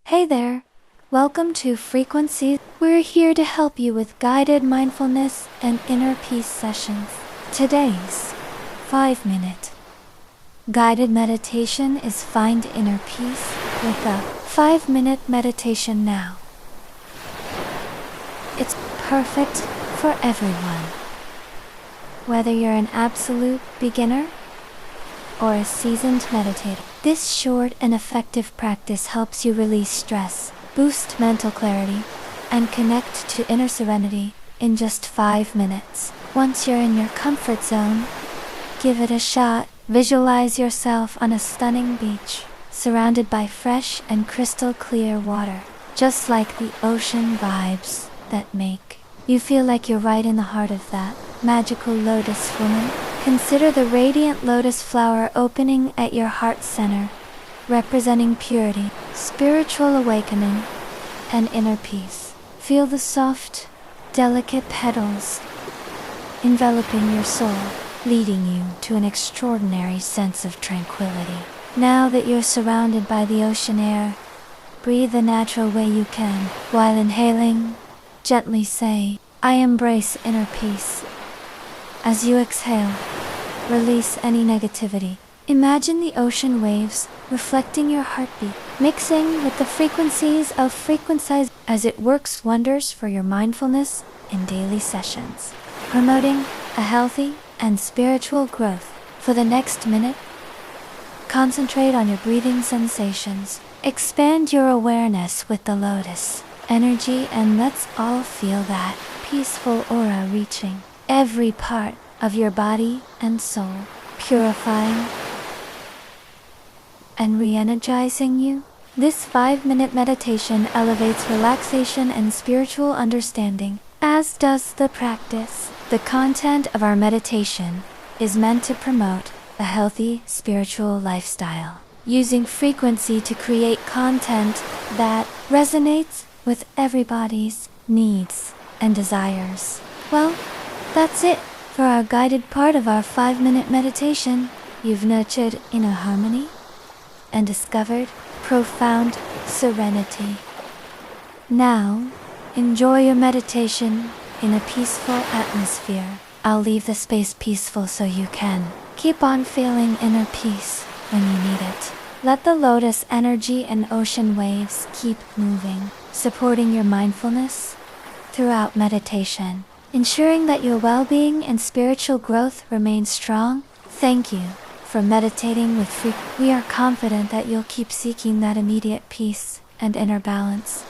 Hey there! Welcome to Frequency. We're here to help you with guided mindfulness and inner peace sessions. Today's 5-minute guided meditation is Find Inner Peace with a 5-minute meditation now. It's perfect for everyone. Whether you're an absolute beginner or a seasoned meditator, this short and effective practice helps you release stress, boost mental clarity, and connect to inner serenity in just 5 minutes. Once you're in your comfort zone, give it a shot. Visualize yourself on a stunning beach, surrounded by fresh and crystal clear water, just like the ocean vibes that make you feel like you're right in the heart of that magical lotus woman. Consider the radiant lotus flower opening at your heart center, representing purity, spiritual awakening, and inner peace. Feel the soft, delicate petals enveloping your soul, leading you to an extraordinary sense of tranquility. Now that you're surrounded by the ocean air, breathe the natural way you can. While inhaling, gently say, "I embrace inner peace." As you exhale, release any negativity. Imagine the ocean waves reflecting your heartbeat, mixing with the frequencies of FrequencySerenityMeditations as it works wonders for your mindfulness in daily sessions, promoting a healthy and spiritual growth. For the next minute, concentrate on your breathing sensations. Expand your awareness with the lotus energy, and let's all feel that peaceful aura reaching every part of your body and soul, purifying and re-energizing you. This 5-minute meditation elevates relaxation and spiritual understanding, as does the practice. The content of our meditation is meant to promote a healthy spiritual lifestyle, using frequency to create content that resonates with everybody's needs and desires. Well, that's it for our guided part of our 5-minute meditation. You've nurtured inner harmony and discovered profound serenity. Now, enjoy your meditation in a peaceful atmosphere. I'll leave the space peaceful so you can keep on feeling inner peace when you need it. Let the lotus energy and ocean waves keep moving, supporting your mindfulness throughout meditation, ensuring that your well-being and spiritual growth remain strong. Thank you for meditating with Frequency. We are confident that you'll keep seeking that immediate peace and inner balance.